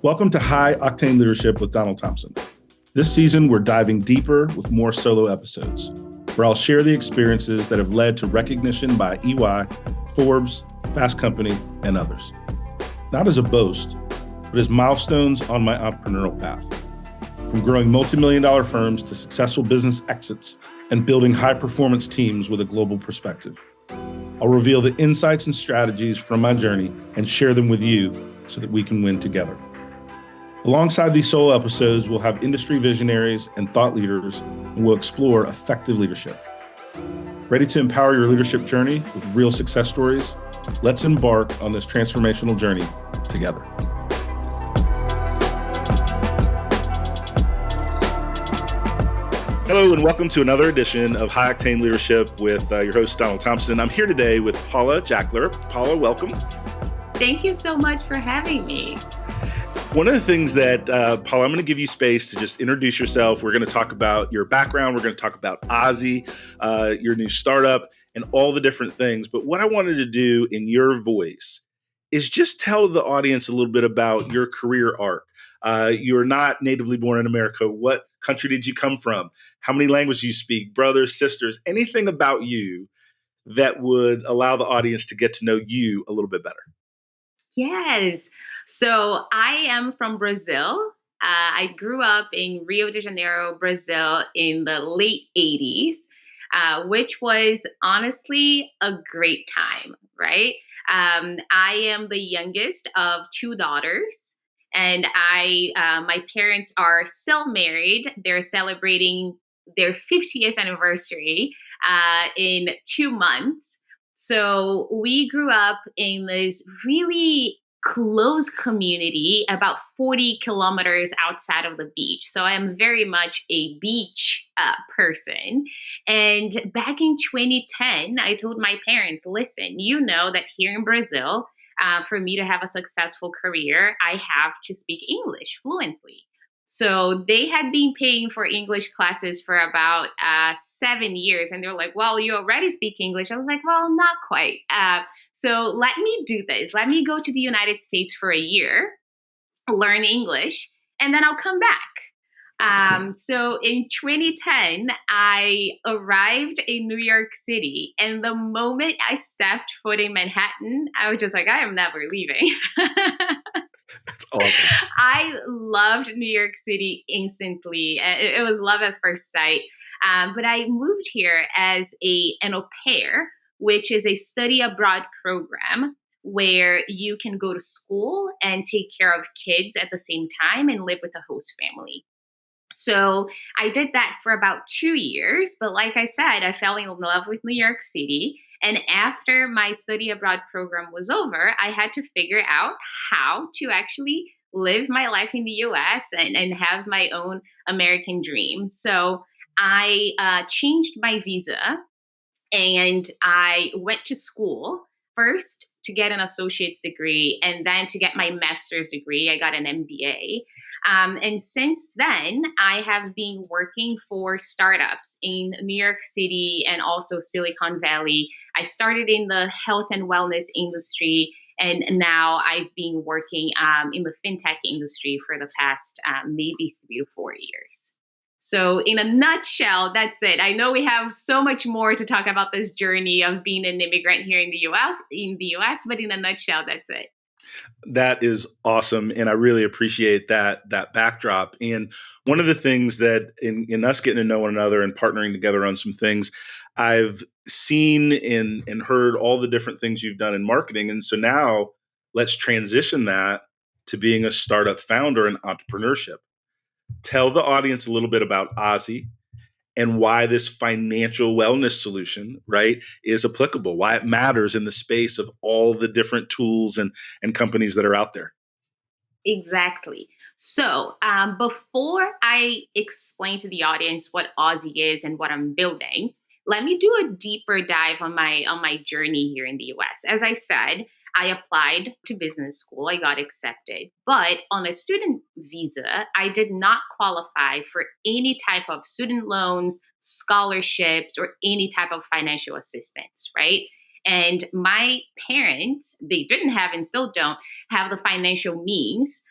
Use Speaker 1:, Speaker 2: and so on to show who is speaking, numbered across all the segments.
Speaker 1: Welcome to High Octane Leadership with Donald Thompson. This season, we're diving deeper with more solo episodes, where I'll share the experiences that have led to recognition by EY, Forbes, Fast Company, and others. Not as a boast, but as milestones on my entrepreneurial path. From growing multi-million-dollar firms to successful business exits and building high-performance teams with a global perspective. I'll reveal the insights and strategies from my journey and share them with you so that we can win together. Alongside these solo episodes, we'll have industry visionaries and thought leaders, and we'll explore effective leadership. Ready to empower your leadership journey with real success stories? Let's embark on this transformational journey together. Hello, and welcome to another edition of High Octane Leadership with your host, Donald Thompson. I'm here today with Paula Jackler. Paula, welcome.
Speaker 2: Thank you so much for having me.
Speaker 1: One of the things that, Paula, I'm going to give you space to just introduce yourself. We're going to talk about your background. We're going to talk about Ozzie, your new startup, and all the different things. But what I wanted to do in your voice is just tell the audience a little bit about your career arc. You're not natively born in America. What country did you come from? How many languages you speak? Brothers, sisters, anything about you that would allow the audience to get to know you a little bit better.
Speaker 2: Yes. So I am from Brazil. I grew up in Rio de Janeiro, Brazil in the late 80s, which was honestly a great time, right? I am the youngest of two daughters, and my parents are still married. They're celebrating their 50th anniversary in 2 months. So we grew up in this really close community about 40 kilometers outside of the beach. So I'm very much a beach person. And back in 2010, I told my parents, listen, you know that here in Brazil, for me to have a successful career, I have to speak English fluently. So they had been paying for English classes for about 7 years. And they're like, well, you already speak English. I was like, well, not quite. So let me do this. Let me go to the United States for a year, learn English, and then I'll come back. So in 2010, I arrived in New York City. And the moment I stepped foot in Manhattan, I was just like, I am never leaving.
Speaker 1: That's awesome.
Speaker 2: I loved New York City instantly. It was love at first sight. But I moved here as an au pair, which is a study abroad program where you can go to school and take care of kids at the same time and live with a host family. So I did that for about 2 years. But like I said, I fell in love with New York City. And after my study abroad program was over, I had to figure out how to actually live my life in the US and have my own American dream. So I changed my visa and I went to school first to get an associate's degree and then to get my master's degree. I got an MBA. And since then, I have been working for startups in New York City and also Silicon Valley. I started in the health and wellness industry, and now I've been working in the fintech industry for the past maybe 3 to 4 years. So in a nutshell, that's it. I know we have so much more to talk about this journey of being an immigrant here in the US, but in a nutshell, that's it.
Speaker 1: That is awesome. And I really appreciate that backdrop. And one of the things that in us getting to know one another and partnering together on some things, I've seen and heard all the different things you've done in marketing. And so now let's transition that to being a startup founder and entrepreneurship. Tell the audience a little bit about Ozzie and why this financial wellness solution, right, is applicable, why it matters in the space of all the different tools and companies that are out there.
Speaker 2: Exactly. So before I explain to the audience what Ozzie is and what I'm building, let me do a deeper dive on my journey here in the US. As I said, I applied to business school. I got accepted. But on a student visa, I did not qualify for any type of student loans, scholarships, or any type of financial assistance, right? And my parents, they didn't have and still don't have the financial means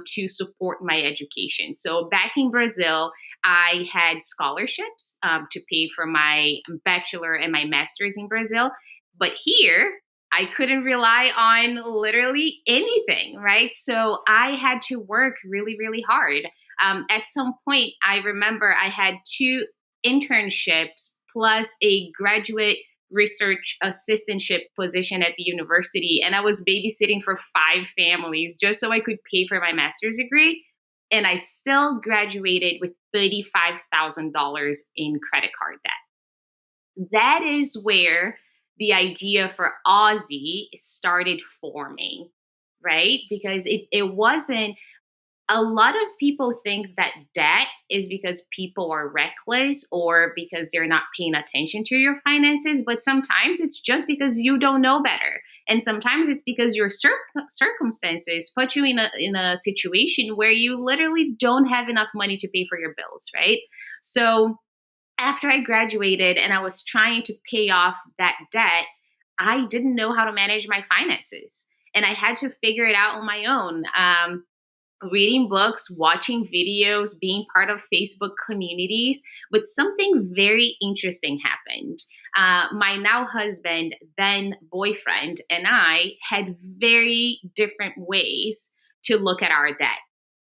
Speaker 2: to support my education. So back in Brazil, I had scholarships to pay for my bachelor and my master's in Brazil. But here, I couldn't rely on literally anything, right? So I had to work really, really hard. At some point, I remember I had two internships plus a graduate research assistantship position at the university. And I was babysitting for five families just so I could pay for my master's degree. And I still graduated with $35,000 in credit card debt. That is where the idea for Ozzie started forming, right? Because it wasn't, a lot of people think that debt is because people are reckless or because they're not paying attention to your finances, but sometimes it's just because you don't know better. And sometimes it's because your circumstances put you in a situation where you literally don't have enough money to pay for your bills, right? So after I graduated and I was trying to pay off that debt, I didn't know how to manage my finances. And I had to figure it out on my own. Reading books, watching videos, being part of Facebook communities. But something very interesting happened. My now husband, then boyfriend, and I had very different ways to look at our debt.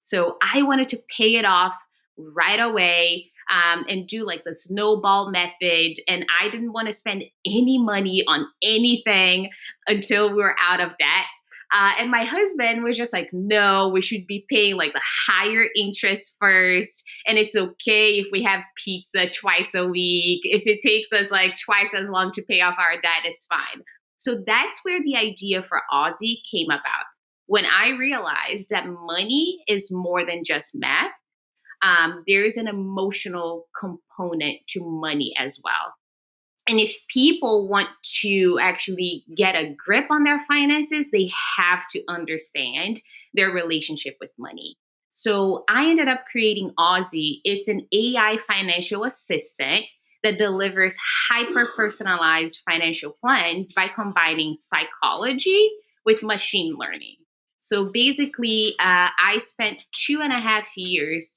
Speaker 2: So I wanted to pay it off right away and do like the snowball method. And I didn't want to spend any money on anything until we were out of debt. And my husband was just like, no, we should be paying like the higher interest first. And it's okay if we have pizza twice a week. If it takes us like twice as long to pay off our debt, it's fine. So that's where the idea for Ozzie came about. When I realized that money is more than just math, there is an emotional component to money as well. And if people want to actually get a grip on their finances, they have to understand their relationship with money. So I ended up creating Ozzie. It's an AI financial assistant that delivers hyper personalized financial plans by combining psychology with machine learning. So basically, I spent 2.5 years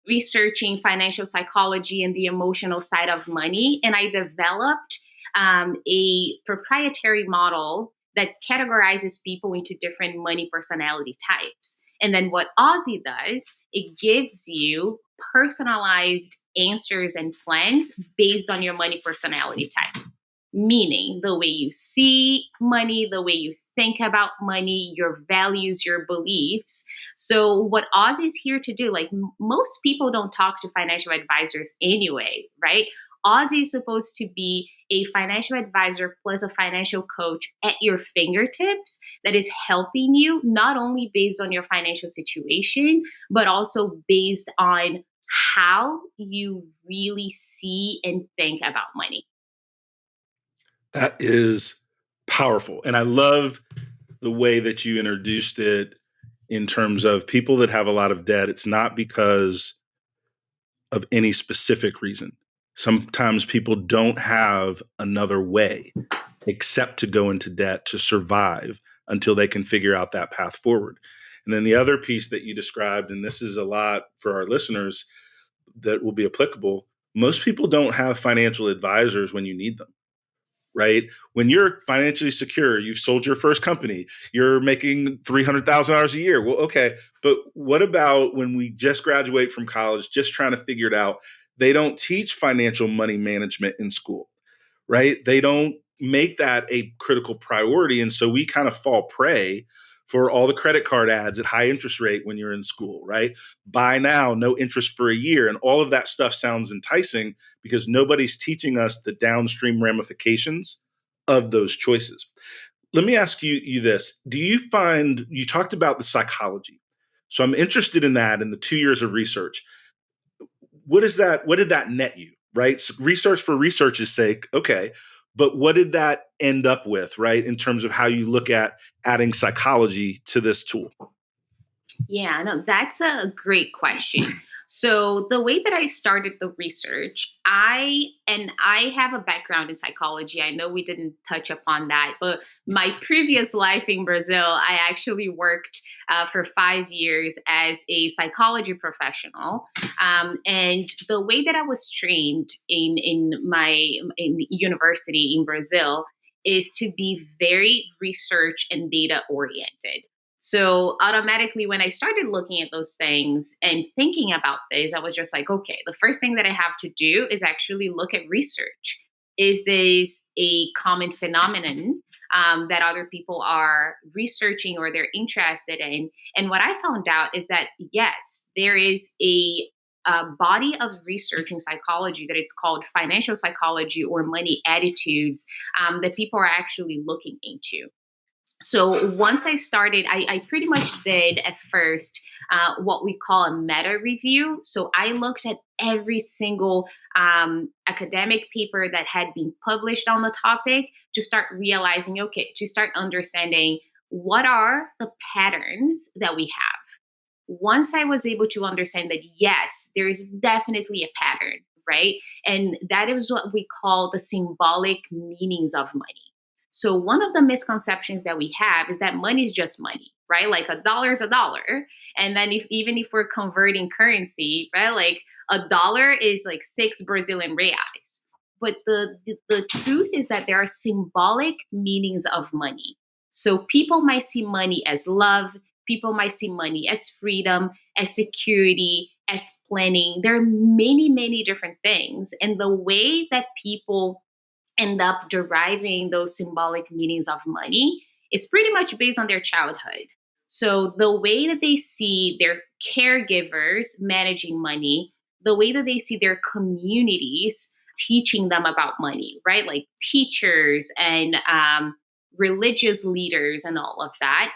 Speaker 2: researching financial psychology and the emotional side of money. And I developed a proprietary model that categorizes people into different money personality types. And then what Ozzie does, it gives you personalized answers and plans based on your money personality type, meaning the way you see money, the way you think about money, your values, your beliefs. So what Ozzie's here to do, like most people don't talk to financial advisors anyway, right? Ozzie is supposed to be a financial advisor plus a financial coach at your fingertips that is helping you not only based on your financial situation, but also based on how you really see and think about money.
Speaker 1: That is powerful. And I love the way that you introduced it in terms of people that have a lot of debt. It's not because of any specific reason. Sometimes people don't have another way except to go into debt to survive until they can figure out that path forward. And then the other piece that you described, and this is a lot for our listeners that will be applicable, most people don't have financial advisors when you need them, right? When you're financially secure, you've sold your first company, you're making $300,000 a year. Well, okay, but what about when we just graduate from college, just trying to figure it out? They don't teach financial money management in school, right? They don't make that a critical priority. And so we kind of fall prey for all the credit card ads at high interest rate when you're in school, right? Buy now, no interest for a year. And all of that stuff sounds enticing because nobody's teaching us the downstream ramifications of those choices. Let me ask you this. Do you find, you talked about the psychology. So I'm interested in that in the 2 years of research. What is that? What did that net you, right? So research for research's sake, okay. But what did that end up with, right? In terms of how you look at adding psychology to this tool?
Speaker 2: Yeah, no, that's a great question. So the way that I started the research, I have a background in psychology. I know we didn't touch upon that, but my previous life in Brazil, I actually worked for 5 years as a psychology professional. And the way that I was trained in university in Brazil is to be very research and data oriented. So automatically, when I started looking at those things and thinking about this, I was just like, okay, the first thing that I have to do is actually look at research. Is this a common phenomenon that other people are researching or they're interested in? And what I found out is that, yes, there is a body of research in psychology that it's called financial psychology or money attitudes that people are actually looking into. So once I started, I pretty much did at first what we call a meta review. So I looked at every single academic paper that had been published on the topic to start realizing, okay, to start understanding what are the patterns that we have. Once I was able to understand that, yes, there is definitely a pattern, right? And that is what we call the symbolic meanings of money. So, one of the misconceptions that we have is that money is just money, right? Like a dollar is a dollar. And then, if even if we're converting currency, right, like a dollar is like 6 Brazilian reais. But the truth is that there are symbolic meanings of money. So, people might see money as love, people might see money as freedom, as security, as planning. There are many, many different things. And the way that people end up deriving those symbolic meanings of money is pretty much based on their childhood. So the way that they see their caregivers managing money, the way that they see their communities teaching them about money, right? Like teachers and religious leaders and all of that.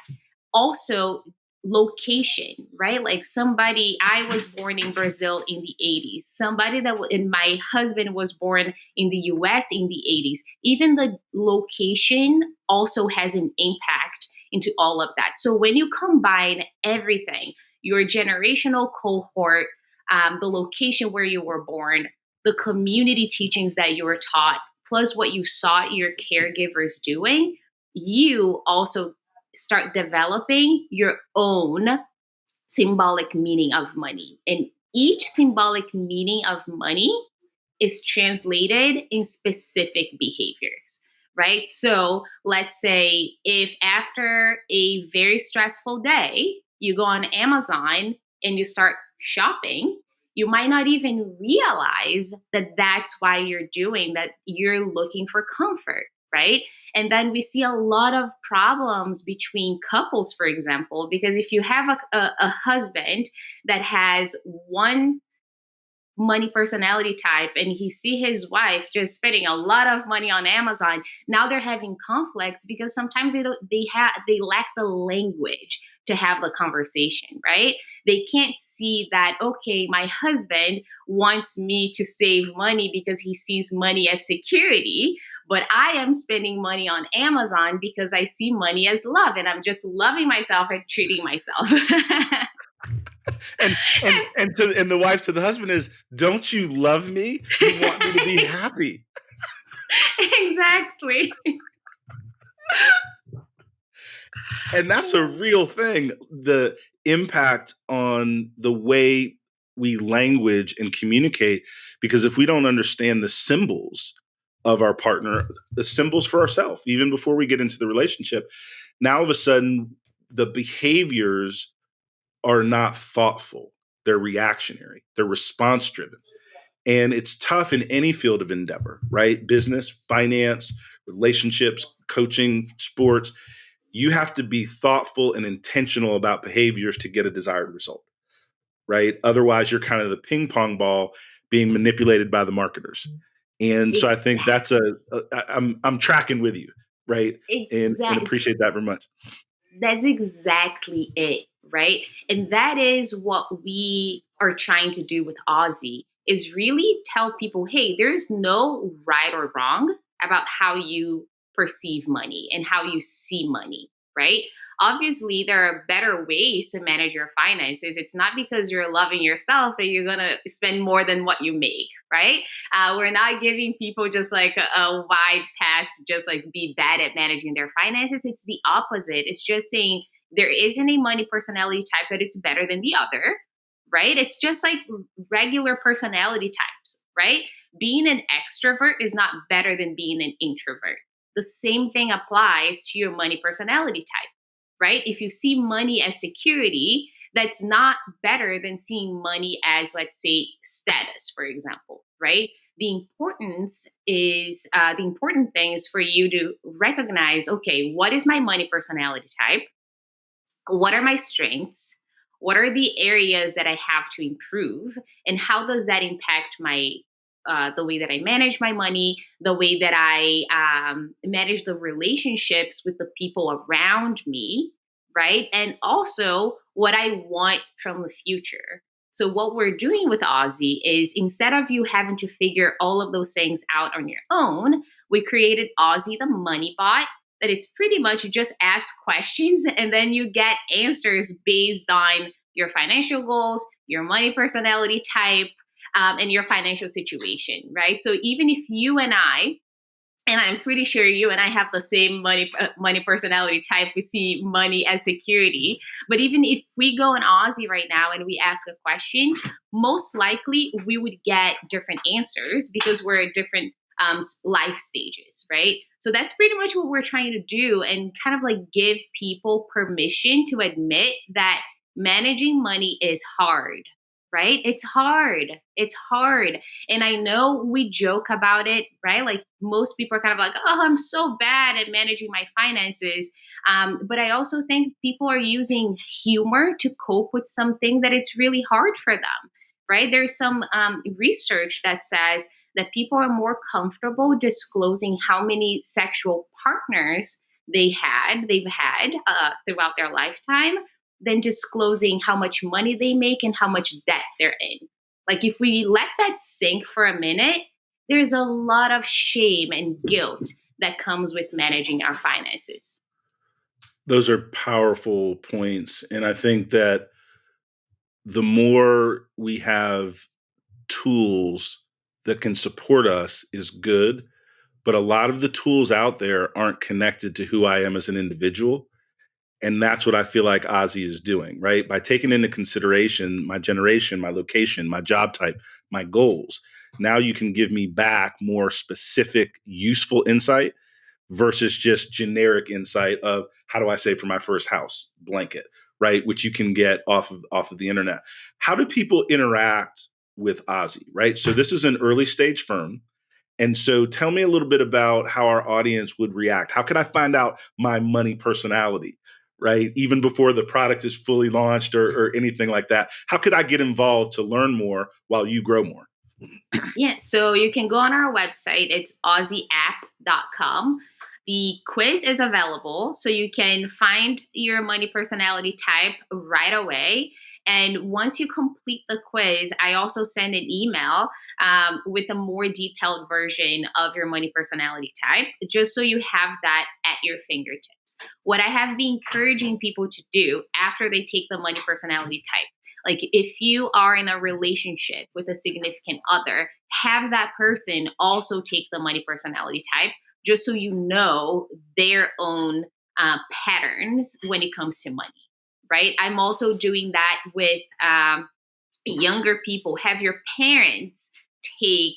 Speaker 2: Also, location, right? Like somebody, I was born in Brazil in the 80s. Somebody and my husband was born in the US in the 80s. Even the location also has an impact into all of that. So when you combine everything, your generational cohort, the location where you were born, the community teachings that you were taught, plus what you saw your caregivers doing, you also start developing your own symbolic meaning of money. And each symbolic meaning of money is translated in specific behaviors, right? So let's say if after a very stressful day, you go on Amazon and you start shopping, you might not even realize that that's why you're doing that. You're looking for comfort, right? And then we see a lot of problems between couples, for example, because if you have a husband that has one money personality type and he see his wife just spending a lot of money on Amazon, now they're having conflicts because sometimes they lack the language to have the conversation, right? They can't see that, okay, my husband wants me to save money because he sees money as security, but I am spending money on Amazon because I see money as love and I'm just loving myself and treating myself.
Speaker 1: And the wife to the husband is, don't you love me? You want me to be happy.
Speaker 2: Exactly.
Speaker 1: And that's a real thing. The impact on the way we language and communicate, because if we don't understand the symbols of our partner, the symbols for ourselves, even before we get into the relationship, now all of a sudden the behaviors are not thoughtful. They're reactionary. They're response driven. And it's tough in any field of endeavor, right? Business, finance, relationships, coaching, sports. You have to be thoughtful and intentional about behaviors to get a desired result, right? Otherwise, you're kind of the ping pong ball being manipulated by the marketers. And so I think that's I'm tracking with you, right? And appreciate that very much.
Speaker 2: That's exactly it, right? And that is what we are trying to do with Ozzie is really tell people, hey, there's no right or wrong about how you perceive money and how you see money, right? Obviously, there are better ways to manage your finances. It's not because you're loving yourself that you're going to spend more than what you make, right? We're not giving people just like a wide pass to just like be bad at managing their finances. It's the opposite. It's just saying there isn't a money personality type that it's better than the other, right? It's just like regular personality types, right? Being an extrovert is not better than being an introvert. The same thing applies to your money personality type, right? If you see money as security, that's not better than seeing money as, let's say, status, for example, right? The important thing is for you to recognize, okay, what is my money personality type? What are my strengths? What are the areas that I have to improve? And how does that impact my the way that I manage my money, the way that I manage the relationships with the people around me, right? And also what I want from the future. So what we're doing with Ozzie is instead of you having to figure all of those things out on your own, we created Ozzie the Money Bot, that it's pretty much you just ask questions and then you get answers based on your financial goals, your money personality type, and your financial situation, right? So even if you and I'm pretty sure you and I have the same money personality type. We see money as security. But even if we go on Ozzie right now and we ask a question, most likely we would get different answers because we're at different life stages, right? So that's pretty much what we're trying to do and kind of like give people permission to admit that managing money is hard, right? It's hard. It's hard. And I know we joke about it, right? Like most people are kind of like, oh, I'm so bad at managing my finances. But I also think people are using humor to cope with something that it's really hard for them, right? There's some research that says that people are more comfortable disclosing how many sexual partners they've had throughout their lifetime than disclosing how much money they make and how much debt they're in. Like if we let that sink for a minute, there's a lot of shame and guilt that comes with managing our finances.
Speaker 1: Those are powerful points. And I think that the more we have tools that can support us is good. But a lot of the tools out there aren't connected to who I am as an individual. And that's what I feel like Ozzie is doing, right? By taking into consideration my generation, my location, my job type, my goals. Now you can give me back more specific, useful insight versus just generic insight of how do I save for my first house blanket, right? Which you can get off of the internet. How do people interact with Ozzie, right? So this is an early stage firm. And so tell me a little bit about how our audience would react. How could I find out my money personality, right? Even before the product is fully launched or anything like that. How could I get involved to learn more while you grow more?
Speaker 2: Yeah, so you can go on our website. It's aussieapp.com. The quiz is available, so you can find your money personality type right away. And once you complete the quiz, I also send an email with a more detailed version of your money personality type, just so you have that at your fingertips. What I have been encouraging people to do after they take the money personality type, like if you are in a relationship with a significant other, have that person also take the money personality type, just so you know their own patterns when it comes to money, right? I'm also doing that with younger people. Have your parents take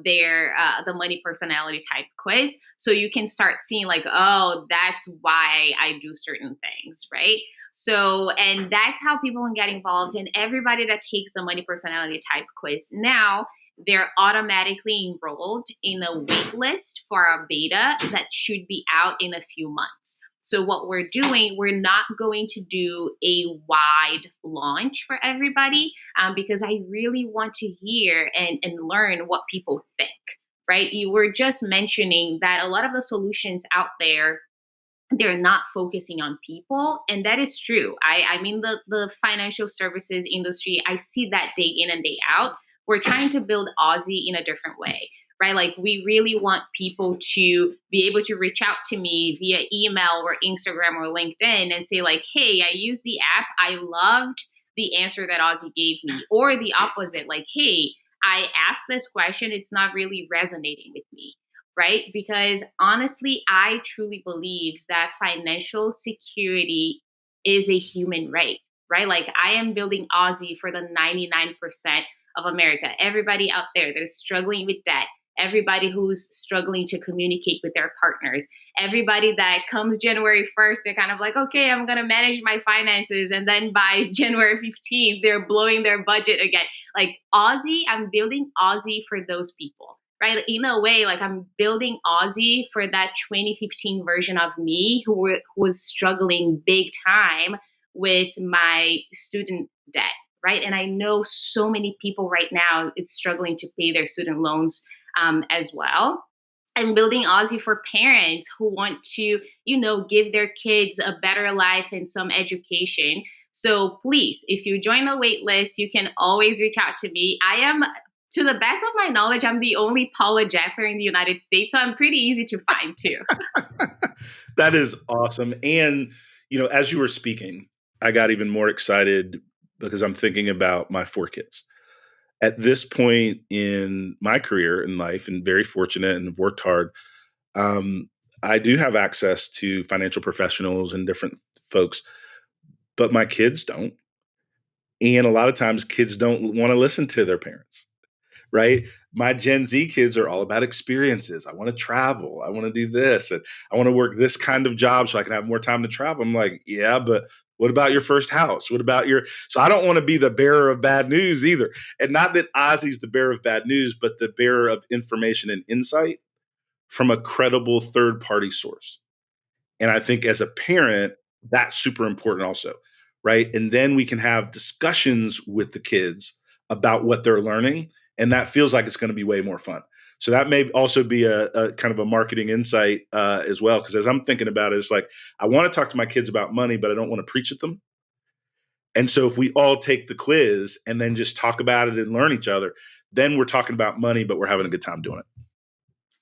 Speaker 2: their the money personality type quiz, so you can start seeing like, oh, that's why I do certain things, right? So, and that's how people can get involved. And everybody that takes the money personality type quiz now, they're automatically enrolled in a wait list for a beta that should be out in a few months. So what we're doing, we're not going to do a wide launch for everybody because I really want to hear and learn what people think, right? You were just mentioning that a lot of the solutions out there, they're not focusing on people. And that is true. I mean, the financial services industry, I see that day in and day out. We're trying to build Ozzie in a different way. right? Like we really want people to be able to reach out to me via email or Instagram or LinkedIn and say like, hey, I used the app. I loved the answer that Ozzie gave me. Or the opposite, like, hey, I asked this question. It's not really resonating with me, right? Because honestly, I truly believe that financial security is a human right? Like I am building Ozzie for the 99% of America, everybody out there that is struggling with debt, everybody who's struggling to communicate with their partners, everybody that comes January 1st, they're kind of like, okay, I'm going to manage my finances. And then by January 15th, they're blowing their budget again. Like Ozzie, I'm building Ozzie for those people, right? In a way, like I'm building Ozzie for that 2015 version of me who was struggling big time with my student debt, right? And I know so many people right now, it's struggling to pay their student loans as well. I'm building Ozzie for parents who want to, give their kids a better life and some education. So please, if you join the wait list, you can always reach out to me. I am, to the best of my knowledge, I'm the only Paula Jackler in the United States. So I'm pretty easy to find too.
Speaker 1: That is awesome. And, as you were speaking, I got even more excited because I'm thinking about my 4 kids. At this point in my career in life, and very fortunate and have worked hard, I do have access to financial professionals and different folks, but my kids don't. And a lot of times kids don't want to listen to their parents, right? My Gen Z kids are all about experiences. I want to travel. I want to do this. And I want to work this kind of job so I can have more time to travel. I'm like, yeah, but what about your first house? What about so I don't want to be the bearer of bad news either. And not that Ozzie's the bearer of bad news, but the bearer of information and insight from a credible third party source. And I think as a parent, that's super important also, right? And then we can have discussions with the kids about what they're learning. And that feels like it's going to be way more fun. So that may also be a kind of a marketing insight as well. Because as I'm thinking about it, it's like, I want to talk to my kids about money, but I don't want to preach at them. And so if we all take the quiz and then just talk about it and learn each other, then we're talking about money, but we're having a good time doing it.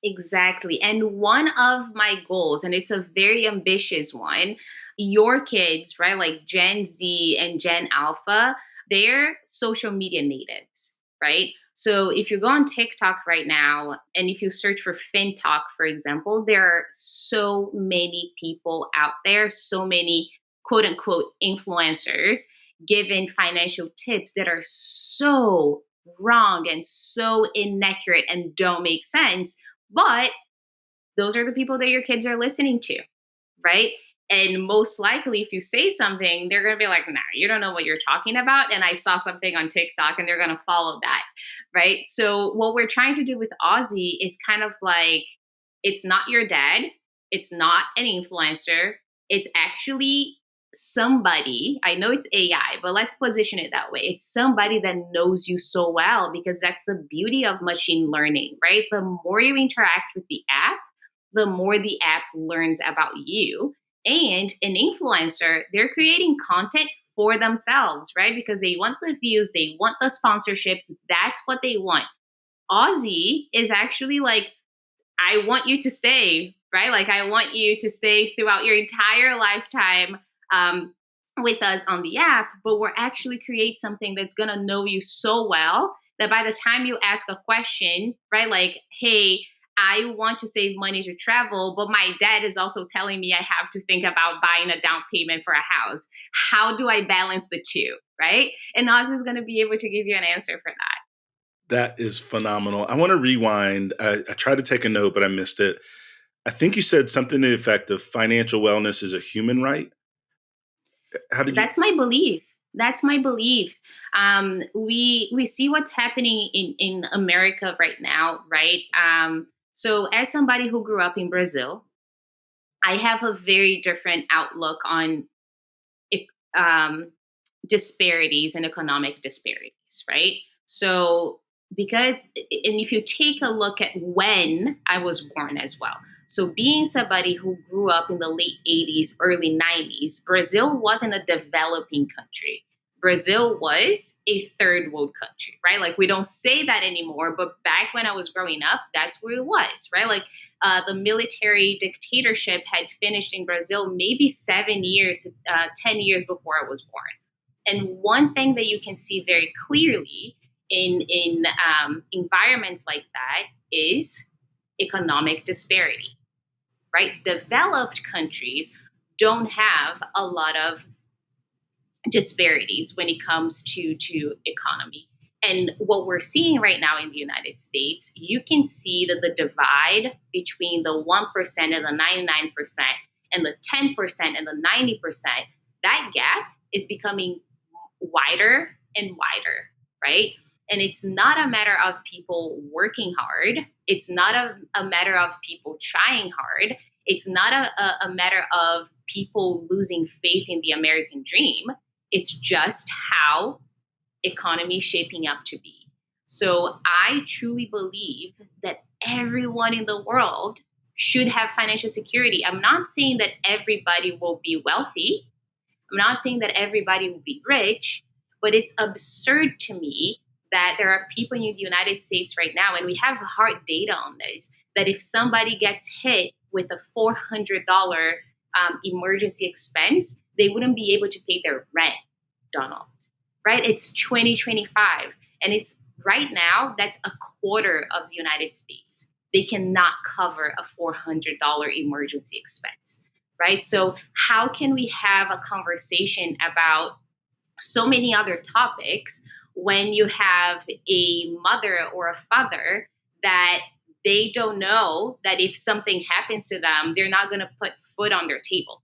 Speaker 2: Exactly. And one of my goals, and it's a very ambitious one, your kids, right, like Gen Z and Gen Alpha, they're social media natives, right? So if you go on TikTok right now, and if you search for FinTalk, for example, there are so many people out there, so many quote unquote influencers giving financial tips that are so wrong and so inaccurate and don't make sense. But those are the people that your kids are listening to, right? And most likely, if you say something, they're going to be like, nah, you don't know what you're talking about. And I saw something on TikTok and they're going to follow that, right? So, what we're trying to do with Ozzie is kind of like, it's not your dad, it's not an influencer, it's actually somebody. I know it's AI, but let's position it that way. It's somebody that knows you so well, because that's the beauty of machine learning, right? The more you interact with the app, the more the app learns about you. And an influencer, they're creating content for themselves, right? Because they want the views, they want the sponsorships. That's what they want. Ozzie is actually like, I want you to stay, right? Like, I want you to stay throughout your entire lifetime with us on the app, but we're actually create something that's going to know you so well that by the time you ask a question, right? Like, hey, I want to save money to travel, but my dad is also telling me I have to think about buying a down payment for a house. How do I balance the two, right? And Oz is going to be able to give you an answer for that.
Speaker 1: That is phenomenal. I want to rewind. I tried to take a note, but I missed it. I think you said something to the effect of financial wellness is a human right. How did you?
Speaker 2: That's my belief. That's my belief. We see what's happening in America right now, right? So as somebody who grew up in Brazil, I have a very different outlook on um, disparities and economic disparities, right? So because, and if you take a look at when I was born as well. So being somebody who grew up in the late 80s, early 90s, Brazil wasn't a developing country. Brazil was a third world country, right? Like we don't say that anymore, but back when I was growing up, that's where it was, right? Like the military dictatorship had finished in Brazil maybe 7 years, 10 years before I was born. And one thing that you can see very clearly in environments like that is economic disparity, right? Developed countries don't have a lot of disparities when it comes to economy. And what we're seeing right now in the United States, you can see that the divide between the 1% and the 99% and the 10% and the 90%, that gap is becoming wider and wider, right? And it's not a matter of people working hard. It's not a matter of people trying hard. It's not a matter of people losing faith in the American dream. It's just how economy is shaping up to be. So I truly believe that everyone in the world should have financial security. I'm not saying that everybody will be wealthy. I'm not saying that everybody will be rich, but it's absurd to me that there are people in the United States right now, and we have hard data on this, that if somebody gets hit with a $400 emergency expense, they wouldn't be able to pay their rent, Donald, right? It's 2025, and it's right now, that's a quarter of the United States. They cannot cover a $400 emergency expense, right? So how can we have a conversation about so many other topics when you have a mother or a father that they don't know that if something happens to them, they're not going to put food on their table,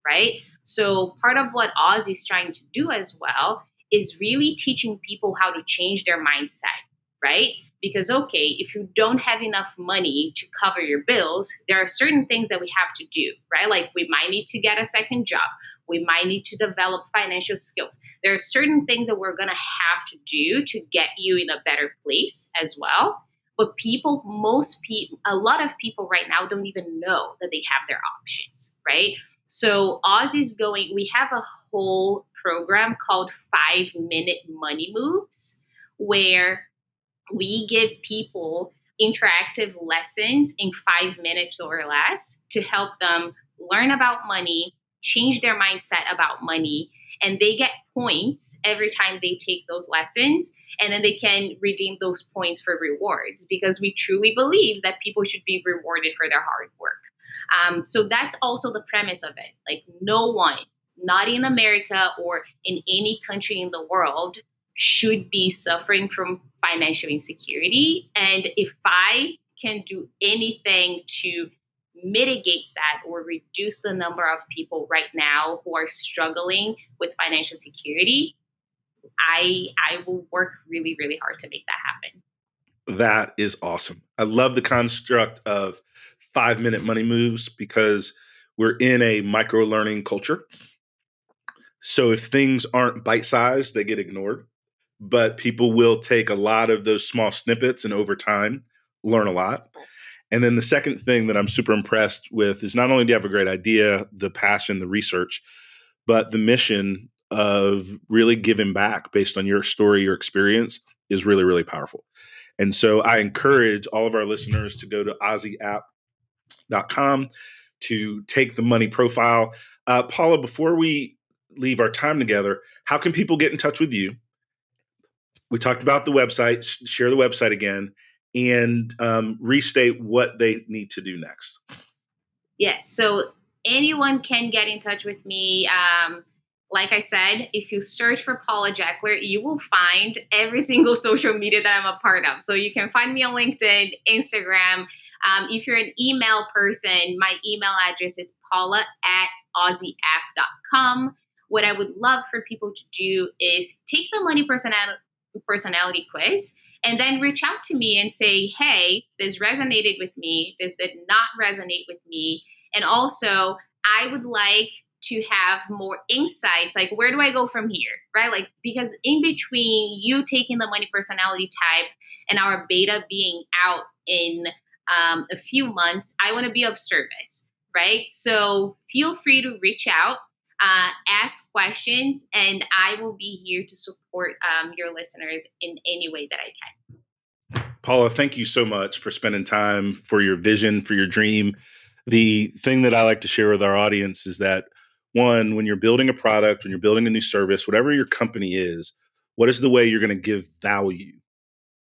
Speaker 2: right? So part of what Ozzie is trying to do as well is really teaching people how to change their mindset, right? Because, okay, if you don't have enough money to cover your bills, there are certain things that we have to do, right? Like we might need to get a second job. We might need to develop financial skills. There are certain things that we're going to have to do to get you in a better place as well. But a lot of people right now don't even know that they have their options, right? So we have a whole program called 5-Minute Money Moves, where we give people interactive lessons in 5 minutes or less to help them learn about money, change their mindset about money, and they get points every time they take those lessons, and then they can redeem those points for rewards, because we truly believe that people should be rewarded for their hard work. So that's also the premise of it. Like no one, not in America or in any country in the world, should be suffering from financial insecurity. And if I can do anything to mitigate that or reduce the number of people right now who are struggling with financial security, I will work really, really hard to make that happen.
Speaker 1: That is awesome. I love the construct of 5-minute money moves because we're in a micro learning culture. So if things aren't bite-sized, they get ignored. But people will take a lot of those small snippets and over time learn a lot. And then the second thing that I'm super impressed with is not only do you have a great idea, the passion, the research, but the mission of really giving back based on your story, your experience is really, really powerful. And so I encourage all of our listeners to go to ozzieapp.com to take the money profile. Paula, before we leave our time together, how can people get in touch with you? We talked about the website, share the website again, and restate what they need to do next.
Speaker 2: Yes. So anyone can get in touch with me. Like I said, if you search for Paula Jackler, you will find every single social media that I'm a part of. So you can find me on LinkedIn, Instagram. If you're an email person, my email address is paula@ozzieapp.com. What I would love for people to do is take the money personality quiz and then reach out to me and say, hey, this resonated with me. This did not resonate with me. And also, I would like to have more insights. Like, where do I go from here? Right? Like, because in between you taking the money personality type and our beta being out in a few months, I want to be of service. Right? So feel free to reach out. ask questions, and I will be here to support your listeners in any way that I can.
Speaker 1: Paula, thank you so much for spending time, for your vision, for your dream. The thing that I like to share with our audience is that, one, when you're building a product, when you're building a new service, whatever your company is, what is the way you're going to give value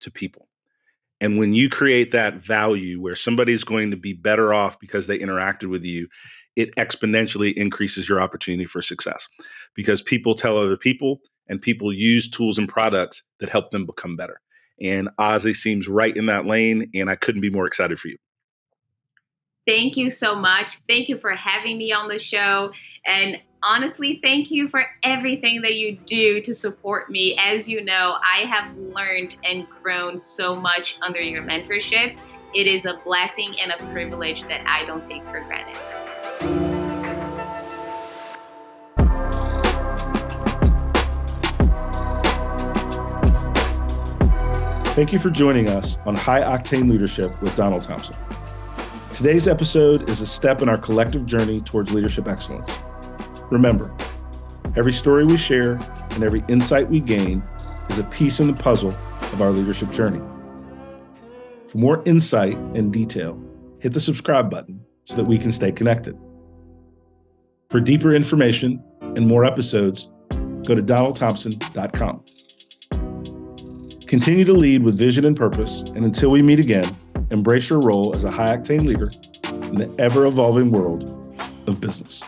Speaker 1: to people? And when you create that value where somebody's going to be better off because they interacted with you, it exponentially increases your opportunity for success, because people tell other people and people use tools and products that help them become better. And Ozzie seems right in that lane, and I couldn't be more excited for you.
Speaker 2: Thank you so much. Thank you for having me on the show. And honestly, thank you for everything that you do to support me. As you know, I have learned and grown so much under your mentorship. It is a blessing and a privilege that I don't take for granted.
Speaker 1: Thank you for joining us on High Octane Leadership with Donald Thompson. Today's episode is a step in our collective journey towards leadership excellence. Remember, every story we share and every insight we gain is a piece in the puzzle of our leadership journey. For more insight and detail, hit the subscribe button so that we can stay connected. For deeper information and more episodes, go to donaldthompson.com. Continue to lead with vision and purpose, and until we meet again, embrace your role as a high-octane leader in the ever-evolving world of business.